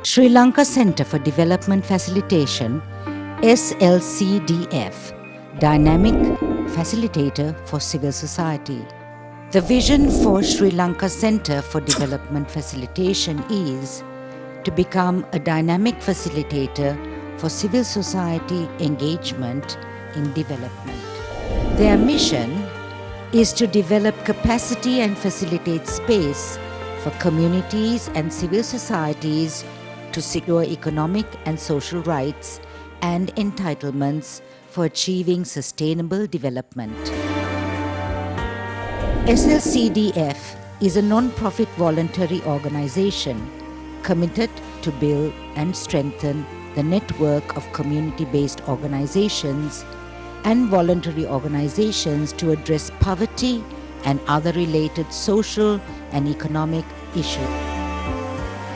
Sri Lanka Centre for Development Facilitation, SLCDF, Dynamic Facilitator for Civil Society. The vision for Sri Lanka Centre for Development Facilitation is to become a dynamic facilitator for civil society engagement in development. Their mission is to develop capacity and facilitate space for communities and civil societies to secure economic and social rights and entitlements for achieving sustainable development. SLCDF is a non-profit voluntary organization committed to build and strengthen the network of community-based organizations and voluntary organizations to address poverty and other related social and economic issues.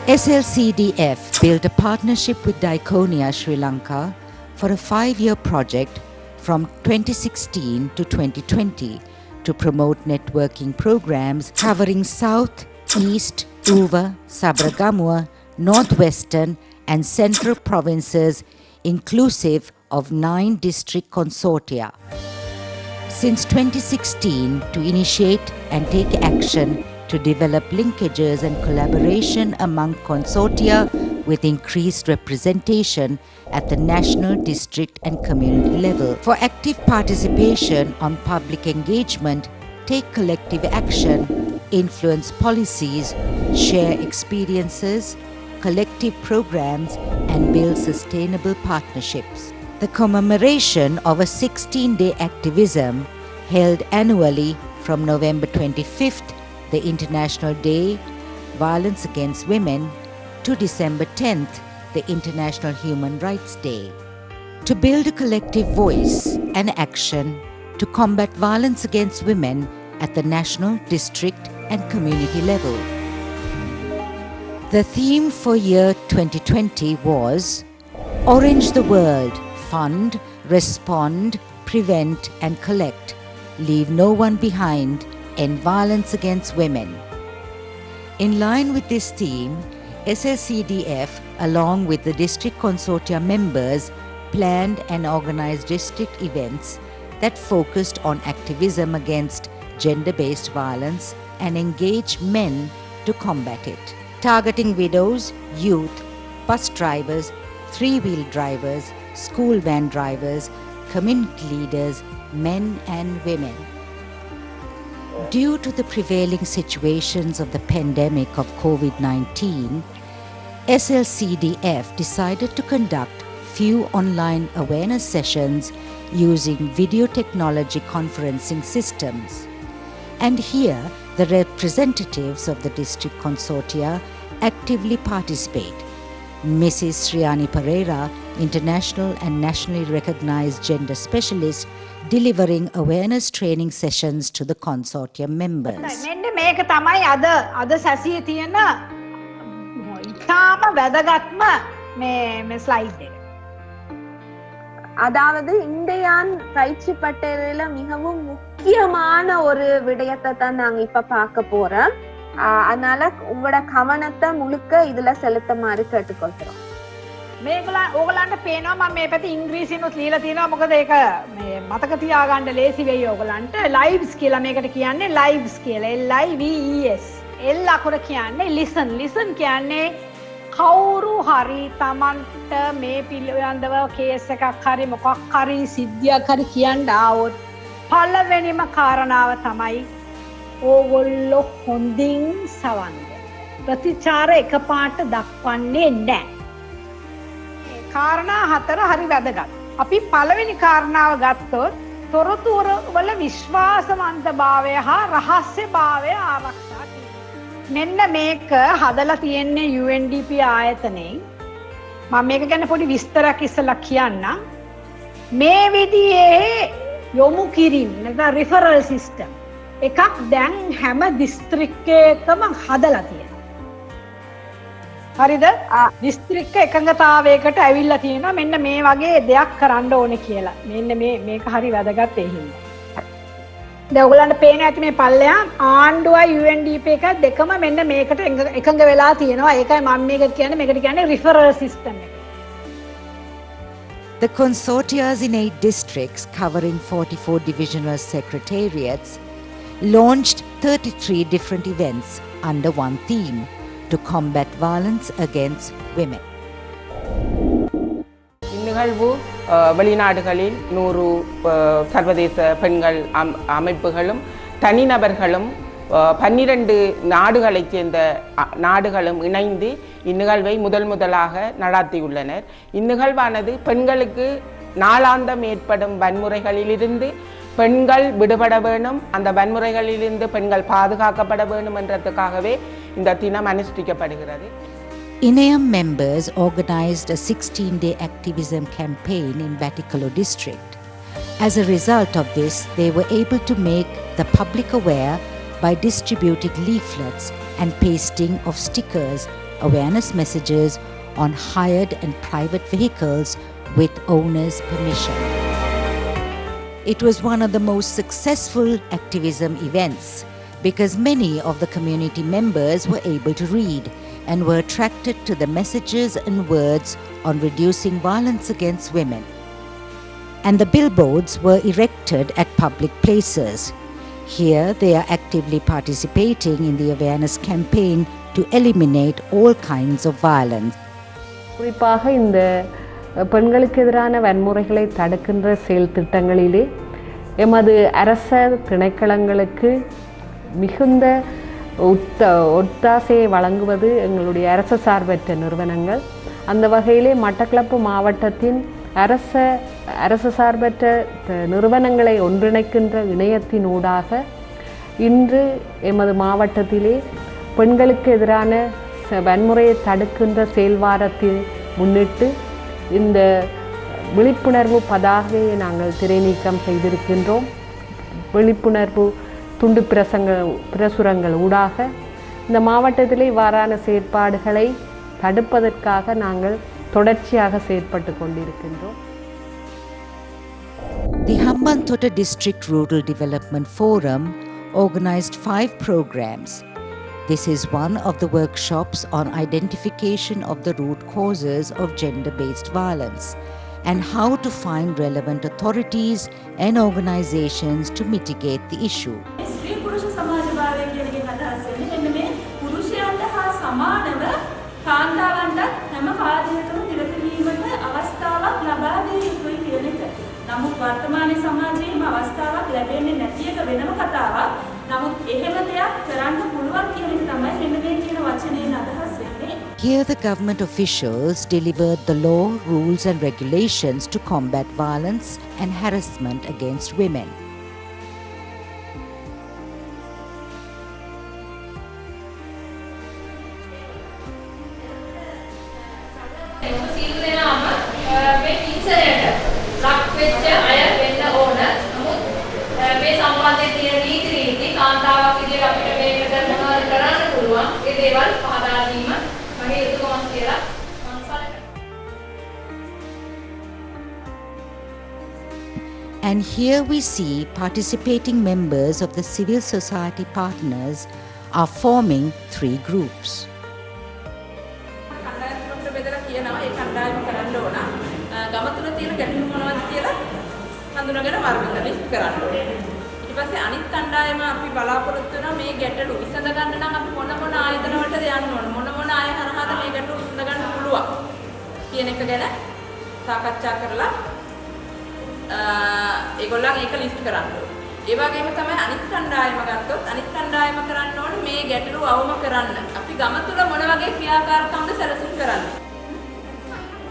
SLCDF built a partnership with Diakonia Sri Lanka for a 5-year project from 2016 to 2020 to promote networking programs covering South, East, Uva, Sabragamua, Northwestern and Central provinces inclusive of 9 district consortia. Since 2016, to initiate and take action to develop linkages and collaboration among consortia with increased representation at the national, district and community level. For active participation on public engagement, take collective action, influence policies, share experiences, collective programs and build sustainable partnerships. The commemoration of a 16-day activism held annually from November 25th, the International Day Violence Against Women, to December 10th, the International Human Rights Day. To build a collective voice and action to combat violence against women at the national, district and community level. The theme for year 2020 was Orange the World, Fund, Respond, Prevent and Collect, Leave No One Behind, End Violence Against Women. In line with this theme, SLCDF, along with the District Consortia members, planned and organized district events that focused on activism against gender-based violence and engaged men to combat it, targeting widows, youth, bus drivers, three-wheel drivers, school van drivers, community leaders, men and women. Due to the prevailing situations of the pandemic of COVID-19, SLCDF decided to conduct few online awareness sessions using video technology conferencing systems. And here, the representatives of the District Consortia actively participate. Mrs. Sriani Pereira, international and nationally recognized gender specialist, delivering awareness training sessions to the consortium members. මෙන්න මේක තමයි අද සැසියේ තියෙන ඉතාම වැදගත්ම මේ slide එක. அதாவது இந்தியான் பயிற்சி பட்டறையில மிகவும் முக்கியமான ஒரு விடயத்தை தான் நாங்க இப்ப பார்க்க போறோம். அதனால உங்களோட கவனத்தை முழுக்க இதுல செலுத்துமாறு கேட்டுக்கொள்கிறோம். ඕගලන්ට පේනවා මම මේ පැත්තේ ඉංග්‍රීසියෙන්ුත් ලියලා තියෙනවා මොකද ඒක මේ මතක තියාගන්න ලේසි වෙයි ඕගලන්ට ලයිව්ස් කියලා මේකට කියන්නේ ලයිව්ස් කියලා LIVES L අකුර කියන්නේ listen කියන්නේ කවුරු හරි Tamanට මේ පිළිබඳව කේස් එකක් හරි මොකක් හරි සිද්ධියක් හරි කියන්න ආවොත් පළවෙනිම කාරණාව තමයි ඕගොල්ලෝ හොඳින් සවන් දෙන්න. ප්‍රතිචාර එකපාරට දක්වන්නේ නැහැ. කාරණා 4 හරි වැදගත්. අපි පළවෙනි කාරණාව ගත්තොත් තොරතුරු වල විශ්වාසවන්තභාවය හා රහස්‍යභාවය ආරක්ෂා කිරීම. මෙන්න මේක හදලා තියෙන්නේ UNDP ආයතනයෙන්. මම මේක ගැන පොඩි විස්තරයක් ඉස්සලා කියන්නම්. මේ විදිහේ යොමු කිරීම නැත්නම් රිෆරල් සිස්ටම් එකක් දැන් හැම දිස්ත්‍රික්කයකම හදලා තියෙනවා. හරිද? දිස්ත්‍රික්ක එකඟතාවයකට ඇවිල්ලා තියෙනවා මෙන්න මේ වගේ දෙයක් කරන්න ඕනේ කියලා. මෙන්න මේක හරි වැදගත් ඒ හින්දා. දැන් ඔයගලන්ට පේන ඇති මේ පල්ලෙහා ආණ්ඩුවයි UNDP එක දෙකම මෙන්න මේකට එකඟ වෙලා තියෙනවා. ඒකයි මම මේකට කියන්නේ මේකට කියන්නේ referral system එක. The consortias in 8 districts covering 44 divisional secretariats launched 33 different events under one theme to combat violence against women. இந்நிகழ்வு வெளிநாடுகளில் 100 சர்வதேச பெண்கள் அமைப்புகளும் தனிநபர்களும் 12 நாடுகளைச் சேர்ந்த நாடுகளும் இணைந்து இந்நிகழ்வை முதலாக நடாத்தியுள்ளனர். இந்நிகழ்வானது பெண்களுக்கு நாளாந்தம் ஏற்படும் வன்முறைகளிலிருந்து பெண்கள் விடுபட வேணும், அந்த வன்முறைகளிலிருந்து பெண்கள் பாதுகாக்கப்பட வேண்டும் என்றதுக்காகவே இந்த தினம் அனுஷ்டிக்கப்படுகிறது. INEAM members organized a 16-day activism campaign in Batticaloa district. As a result of this, they were able to make the public aware by distributing leaflets and pasting of stickers, awareness messages on hired and private vehicles with owners' permission. It was one of the most successful activism events because many of the community members were able to read and were attracted to the messages and words on reducing violence against women. And the billboards were erected at public places. Here they are actively participating in the awareness campaign to eliminate all kinds of violence. குறிப்பாக இந்த பெண்களுக்கு எதிரான வன்முறைகளை தடுக்கின்ற செயல் திட்டங்களிலே எமது அரச திணைக்களங்களுக்கு மிகுந்த ஒத்தாசையை வழங்குவது எங்களுடைய அரச சார்பற்ற நிறுவனங்கள். அந்த வகையிலே மட்டக்களப்பு மாவட்டத்தின் அரச சார்பற்ற நிறுவனங்களை ஒன்றிணைக்கின்ற இணையத்தின் ஊடாக இன்று எமது மாவட்டத்திலே பெண்களுக்கு எதிரான வன்முறையை தடுக்கின்ற செயல்வாரத்தை முன்னிட்டு இந்த விழிப்புணர்வு பதாகையை நாங்கள் திரைநீக்கம் செய்திருக்கின்றோம். விழிப்புணர்வு துண்டு பிரசுரங்கள் ஊடாக இந்த மாவட்டத்திலே இவ்வாறான செயற்பாடுகளை தடுப்பதற்காக நாங்கள் தொடர்ச்சியாக செயற்பட்டு கொண்டிருக்கின்றோம். The Hambantota District Rural Development Forum organized 5 programs. This is one of the workshops on identification of the root causes of gender-based violence and how to find relevant authorities and organizations to mitigate the issue. නමුත් වර්තමානයේ සමාජයේම අවස්ථාවක් ලැබෙන්නේ නැති එක වෙනම කතාවක්. නමුත් එහෙම දෙයක් කරන්න පුළුවන් කියන එක තමයි මෙන්න මේ කියන වචනයෙන් අදහස් වෙන්නේ. Here the government officials delivered the law, rules and regulations to combat violence and harassment against women. And here we see participating members of the civil society partners are forming 3 groups. ඊපස්සේ අනිත් කණ්ඩායම අපි බලාපොරොත්තු වෙනවා මේ ගැටලු විසඳ ගන්න නම් අපි මොන ආයතන වලටද යන්න ඕන මොන ආය හරහාද මේ ගැටලු විසඳ ගන්න පුළුවන් කියන එක ගැන සාකච්ඡා කරලා ඒගොල්ලන් ඒක ලිස්ට් කරන්න ඕන. ඒ වගේම තමයි අනිත් කණ්ඩායම ගත්තොත් අනිත් කණ්ඩායම කරන්න ඕනේ මේ ගැටලු අවම කරන්න. අපි ගම තුල මොන වගේ ක්‍රියාකාරකම්ද සැලසුම් කරන්න.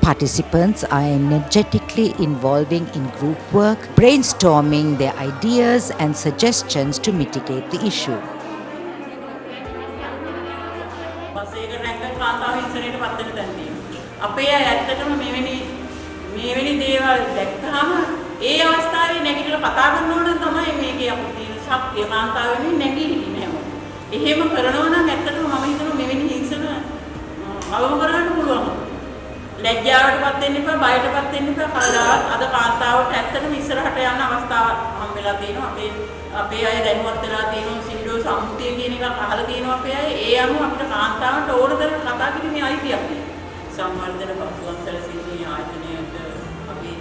Participants are energetically involving in group work, brainstorming their ideas and suggestions to mitigate the issue. අපේ ඇත්තටම මෙවැනි දේවල් දැක්කහම ඒ අවස්ථාවේ නැගිටලා කතා කරනවා නම් තමයි මේකේ අපේ ශක්තිය කාන්තාවෙන්නේ නැගිටින්නේ නේද? එහෙම කරනවා නම් ඇත්තටම මම හිතනවා මෙවැනි හිංසන අවම කරන්න පුළුවන්. ලැජ්ජාවටපත් වෙන්න එපා, බයටපත් වෙන්න එපා. කවදාවත් අද කාන්තාවට ඇත්තටම ඉස්සරහට යන්න අවස්ථාවක් හම්බෙලා තියෙනවා. අපේ අය දැනුවත් වෙලා තියෙනවා සින්ඩෝ සම්මුතිය කියන එකක් අහලා තියෙනවා අපේ අය. ඒ අනුව අපිට කාන්තාවට ඕන තරම් කතා කිරීමේ අයිතියක් තියෙනවා. සංවර්ධන පසුබිම් සැලසීමේ ආයතනයට අපි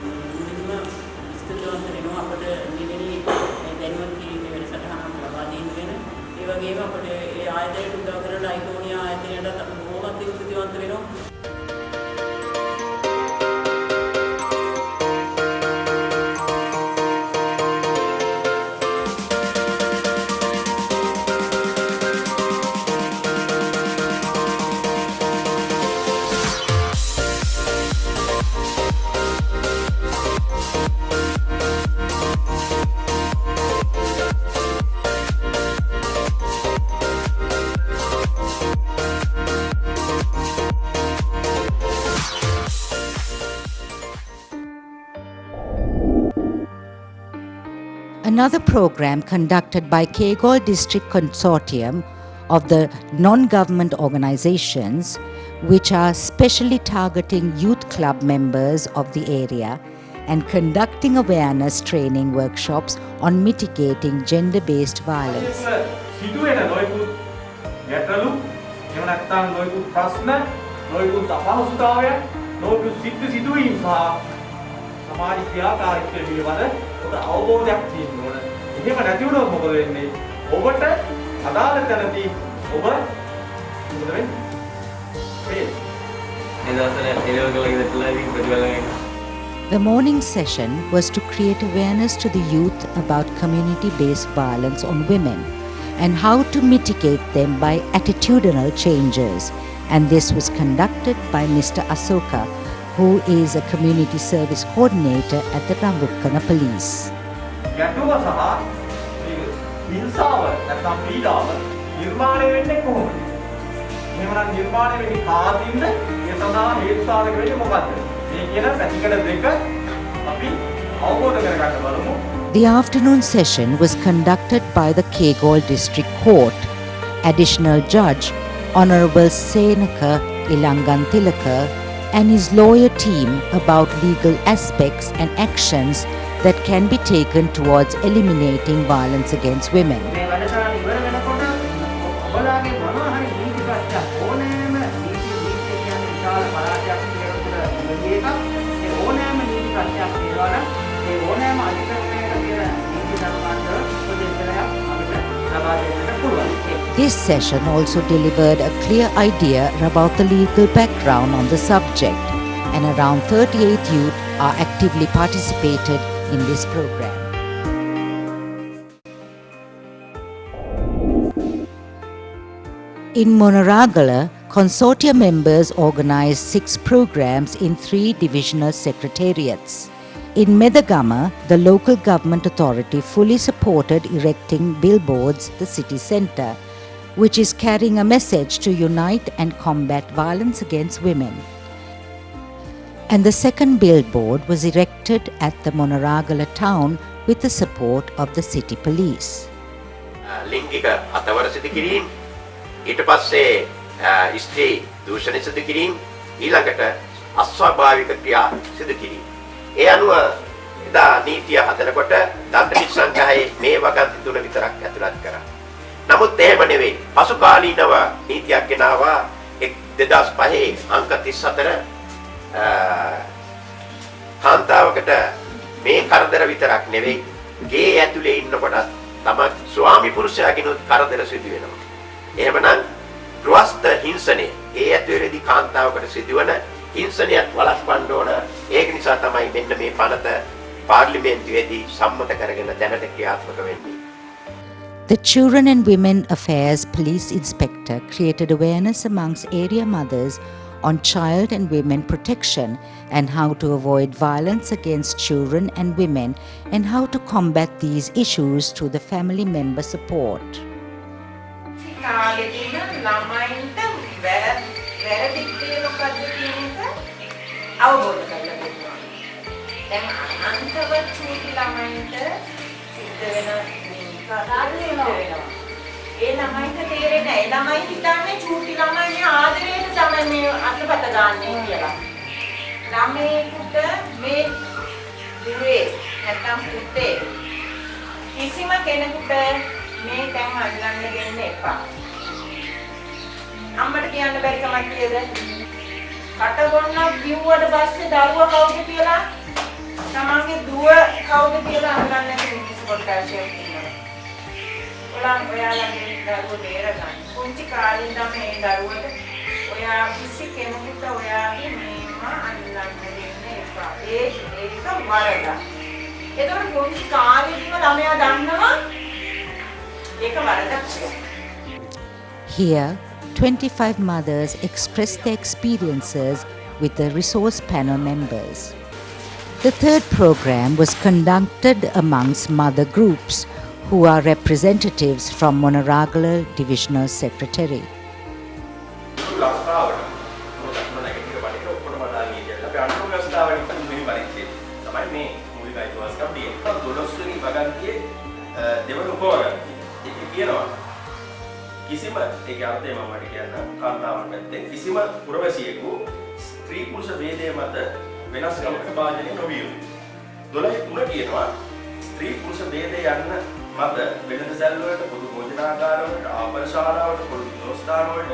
මුලින්ම ස්තුතිවන්ත වෙනවා අපිට මෙවැනි දැනුවත් කිරීමේ වැඩසටහනක් ලබා දෙන්න වෙන. ඒ වගේම අපිට ඒ ආයතනයට උදව් කරන ඩයිකෝනියා ආයතනයට බොහොමත් ස්තුතිවන්ත වෙනවා. Another program conducted by Kegol District Consortium of the non-government organizations, which are specially targeting youth club members of the area and conducting awareness training workshops on mitigating gender-based violence. සිදුවෙන නොයෙකුත් ගැටලු එහෙම නැත්නම් නොයෙකුත් ප්‍රශ්න නොයෙකුත් අපහසුතාවයන් නොයෙකුත් සිදුවීම් සහ සමාජ ක්‍රියාකාරීත්වය පිළිබඳ ඔබට අවබෝධයක් තියෙන්න ඕන. එහෙම නැති වුණොත් මොකද වෙන්නේ? ඔබට අදාළ තැනදී ඔබ මොකද වෙන්නේ? The morning session was to create awareness to the youth about community-based violence on women and how to mitigate them by attitudinal changes. And this was conducted by Mr. Asoka, who is a community service coordinator at the Rangukkana Police. ගැටුම සහ හිංසාව නැත්නම් පීඩාව නිර්මාණය වෙන්නේ කොහොමද? එහෙමනම් නිර්මාණය වෙන්නේ කාදින්ද? ඒ සඳහා හේතු සාධක වෙන්නේ මොකද්ද? මේ කියන පැතිකඩ දෙක අපි අවබෝධ කරගන්න බලමු. The afternoon session was conducted by the Kegol District Court. Additional Judge Honorable Senaka Ilangantilaka and his lawyer team about legal aspects and actions that can be taken towards eliminating violence against women. This session also delivered a clear idea about the legal background on the subject, and around 38 youth are actively participated in this program. In Monoragala, consortia members organized 6 programs in 3 divisional secretariats. In Medagama, the local government authority fully supported erecting billboards at the city centre, which is carrying a message to unite and combat violence against women. And the second billboard was erected at the Monoragala town with the support of the city police. ලිංගික අතවර සිදු කිරීම, ඊට පස්සේ ස්ත්‍රී දූෂණ සිදු කිරීම, ඊළඟට අස්වාභාවික ක්‍රියා සිදු කිරීම. ඒ අනුව එදා නීතිය හදනකොට දණ්ඩ සංග්‍රහයේ මේ වගන්ති තුන විතරක් ඇතුළත් කරා. නමුත් එහෙම නෙවෙයි. පසු කාලීනව නීතියක් ගෙනාවා 2005 අංක 34 කාන්තාවකට මේ කරදර විතරක් නෙවෙයි ගේ ඇතුලේ ඉන්නකොට තම ස්වාමි පුරුෂයාගෙනුත් කරදර සිදු වෙනවා. එහෙමනම් ගෘහස්ත හිංසනය ඒ ඇතුලේදී කාන්තාවකට සිදුවන හිංසනයත් වළක්වන්න ඕන. ඒක නිසා තමයි මෙන්න මේ පනත පාර්ලිමේන්තුවේදී සම්මත කරගෙන දැනට ක්‍රියාත්මක වෙන්නේ. The Children and Women Affairs Police Inspector created awareness amongst area mothers on child and women protection and how to avoid violence against children and women and how to combat these issues through the family member support. ඒ ළමයින්ට තේරෙන්නේ නැහැ. ළමයි හිතන්නේ චූටි ළමයිනේ ආදරේට තමයි තමයි මේ අතපත ගන්නෙ කියලා. ළමයෙකුට මේ දුවේ නැත්නම් පුතේ කිසිම කෙනෙකුට මේ තැන් අල්ලන්න දෙන්න එපා. අම්මට කියන්න බැරි කමක් කියද? කට ගොන්න කිව්වට පස්සේ දරුවා කවුද කියලා තමන්ගේ දුව කවුද කියලා අල්ලන්න නැති මිනිස්සු කොටයක් ඉන්නවා. ඔයාලගේ දරුවෝ බේරගන්න. පුංචි කාලේ ඉඳන් මේ දරුවට ඔයා කිසි කෙනෙකුට ඔයාගේ මේම අල්ලන්න දෙන්න එපා. ඒක වරදක්. ඒතකොට පුංචි කාලේ ඉඳන් ළමයා දන්නවා ඒක වරදක් කියලා. Here, 25 mothers expressed their experiences with the resource panel members. The third program was conducted amongst mother groups who are representatives from Monoragala Divisional Secretary. කිසිම ඒක අර්ථය මම මට කියන්න කාන්තාවන් පැත්තෙන් කිසිම පුරවැසියෙකු ස්ත්‍රී පුරුෂ ભેදය මත වෙනස්කමකට භාජනය නොවිය යුතුයි. 12 කියනවා ස්ත්‍රී පුරුෂ ભેදය යන්න මත වෙළඳ සැල් වලට පොදු භෝජනාගාර වලට ආපර ශාලාවට පොදු විනෝදස්ථාන වලට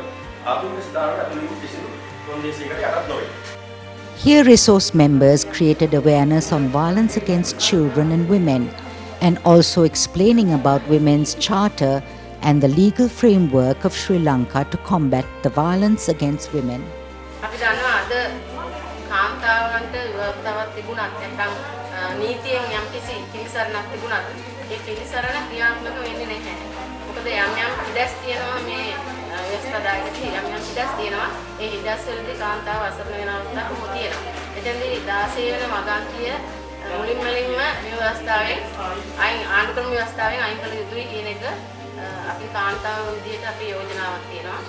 ආධුනික ස්ථාන වලට අතුලින් කිසිදු කොන්දේසියකට යටත් නොවේ. Here, resource members created awareness on violence against children and women and also explaining about Women's Charter and the legal framework of Sri Lanka to combat the violence against women. අපි දන්නවා අද කාන්තාවන්ට විවස්ථාවක් තිබුණත් නැත්නම් නීතියෙන් යම්කිසි පිළිසරණක් තිබුණත් ඒ පිළිසරණ ක්‍රියාත්මක වෙන්නේ නැහැ. මොකද යම් ඉඩස් තියෙනවා මේ ව්‍යවස්ථාදායකදී යම් ඉඩස් තියෙනවා. ඒ ඉඩස් වලදී කාන්තාව අසරණ වෙන අවස්ථාවක් තියෙනවා. එතෙන්දී 16 වෙන මගන්තිය මුලින්ම ව්‍යවස්ථාවෙන් ආණ්ඩුක්‍රම ව්‍යවස්ථාවෙන් අයින් කළ යුතුයි කියන එක අපි කාන්තාව විදියට අපි යෝජනාවක් තියෙනවා.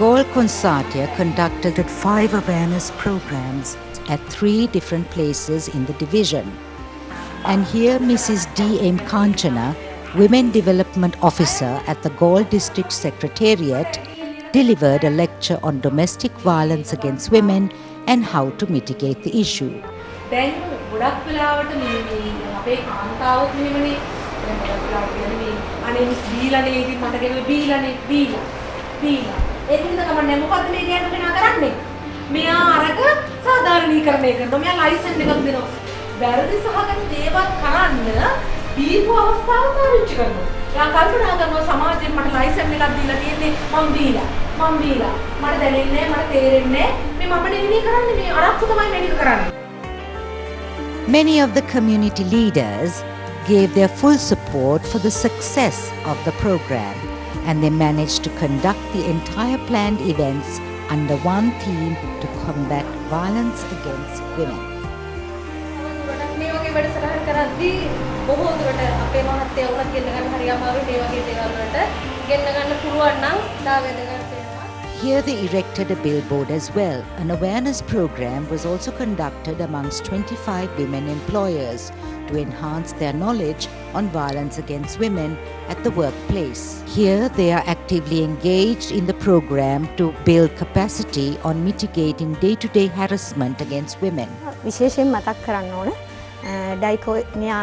District Consortia conducted 5 awareness programs at 3 different places in the division. And here Mrs. D.M. Kanchana, Women Development Officer at the Galle District Secretariat, delivered a lecture on domestic violence against women and how to mitigate the issue. දැන් ගොඩක් වෙලාවට මේ අපේ කාන්තාවොත් මෙහෙමනේ දැන් ගොඩක් වෙලාවට කියන්නේ මේ අනේ මිස් බීලානේ ඉතින් මට ගෙවල බීලා ඒකින්ද කමන්නේ මොකද්ද මේ ගෑනු කෙනා කරන්නේ මෙයා අරක සාධාරණීකරණය කරනවා මෙයා ලයිසන්ස් එකක් දෙනවා වැරදි සහගත දේවල් කරන්න දීපු අවස්ථාව පාවිච්චි කරනවා යා කල්පනා කරනවා සමාජයෙන් මට ලයිසන්ස් එකක් දීලා තියෙන්නේ මම බීලා මට දැනෙන්නේ මට තේරෙන්නේ මේ මම නෙවෙයි කරන්නේ මේ අරක්කු තමයි මේක කරන්නේ. Many of the community leaders gave their full support for the success of the program, and they managed to conduct the entire planned events under one theme to combat violence against women. මේ වගේ වැඩසටහන් කරද්දී බොහෝ දුරට අපේ මහත්තයා වුණත් ගෙන්න ගන්න හරි අමාරුයි මේ වගේ දේවල් වලට ගෙන්න ගන්න පුළුවන් නම් තා වැදගත් වෙනවා. Here they erected a billboard as well. An awareness program was also conducted amongst 25 women employers to enhance their knowledge on violence against women at the workplace. Here they are actively engaged in the program to build capacity on mitigating day-to-day harassment against women. විශේෂයෙන් මතක් කරන්න ඕන ඩයිකෝනියා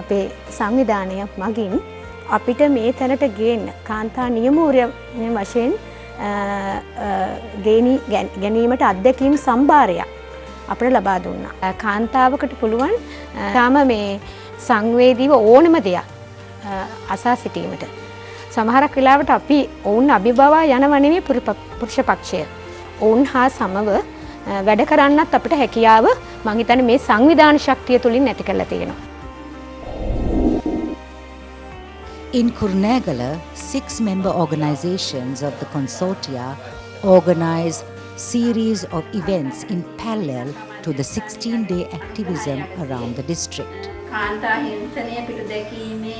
අපේ සංවිධානය මගින් අපිට මේ තැනට ගේන්න කාන්තා නියමෝරය වශයෙන් ගැනීමට අත්දැකීම් සම්භාරයක් අපට ලබා දුන්නා. කාන්තාවකට පුළුවන් තාම මේ සංවේදීව ඕනම දෙයක් අසා සිටීමට. සමහරක් වෙලාවට අපි ඔවුන් අභිබවා යනවා නෙමෙයි පුරුෂ පක්ෂය. ඔවුන් හා සමව වැඩ කරන්නත් අපිට හැකියාව මම හිතන්නේ මේ සංවිධාන ශක්තිය තුලින් ඇති කරලා තියෙනවා. In Kurunegala, 6 member organizations of the consortia organized series of events in parallel to the 16-day activism around the district. කාන්තා හිංසනය පිටුදැකීමේ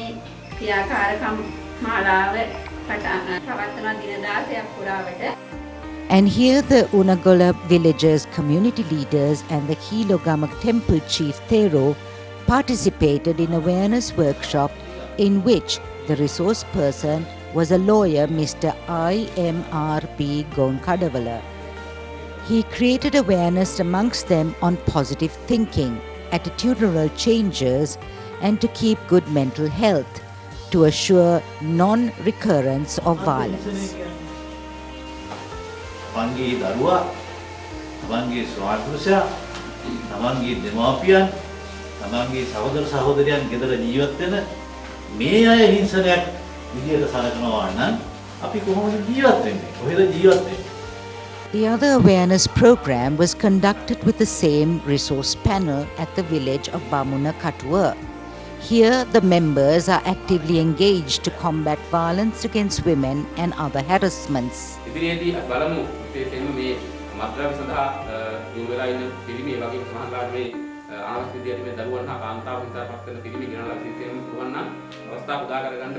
ක්‍රියාකාරකම් මාලාව පවත්වන දින 16ක් පුරාවට. And here the Unagola villagers, community leaders and the Hilogamak temple chief Thero participated in awareness workshop in which the resource person was a lawyer, Mr. I.M.R.B. Gonkadavala. He created awareness amongst them on positive thinking, attitudinal changes, and to keep good mental health, to assure non-recurrence of violence. තමන්ගේ දරුවා, තමන්ගේ ස්වාමිපුරුෂයා, තමන්ගේ දෙමාපියන්, තමන්ගේ සහෝදර සහෝදරයන් ගෙදර ජීවත් වෙන මේ අය හිංසනයක් විදියට සලකනවා නම් අපි කොහොමද ජීවත් වෙන්නේ? කොහෙද ජීවත් වෙන්නේ? The other awareness program was conducted with the same resource panel at the village of Bamuna Katua. Here, the members are actively engaged to combat violence against women and other harassments. ඉදිරියේදී බලමු විශේෂයෙන්ම මේ මත්ද්‍රව්‍ය සඳහා යොමු වෙලා ඉන්න පිරිමි ඒ වගේම සමහරවිට මේ අනවශ්‍ය විදියට මේ දරුවන් හා කාන්තාවන් හිංසාවක් කරන පිරිමි ගෙනල්ලා විශේෂයෙන්ම පුරුවන් නම් අවස්ථාව උදා කරගන්න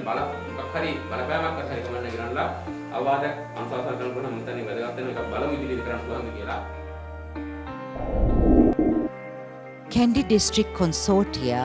මොකක් හරි බලපෑමක් හරි කමන්න ගෙනල්ලා අවවාදයක් අනුශාසනා කරනකොට නම් මම හිතන්නේ වැදගත් වෙන එකක් බලමු ඉදිරියට කරන්න පුළුවන්ද කියලා. Kandy District Consortia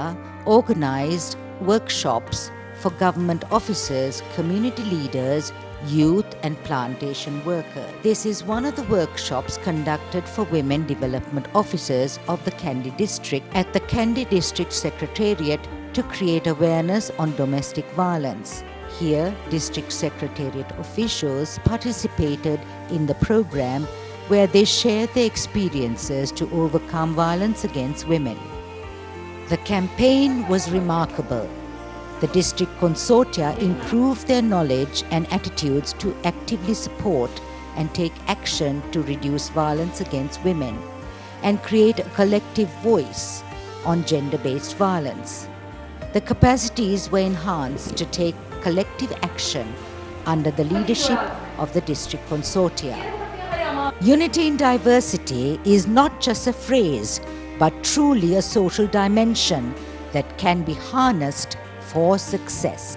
organized workshops for government officers, community leaders, youth and plantation workers. This is one of the workshops conducted for women development officers of the Kandy district at the Kandy district secretariat to create awareness on domestic violence. Here, district secretariat officials participated in the program where they shared their experiences to overcome violence against women. The campaign was remarkable. The District Consortia improved their knowledge and attitudes to actively support and take action to reduce violence against women and create a collective voice on gender-based violence. The capacities were enhanced to take collective action under the leadership of the District Consortia. Unity in diversity is not just a phrase, but truly a social dimension that can be harnessed for success.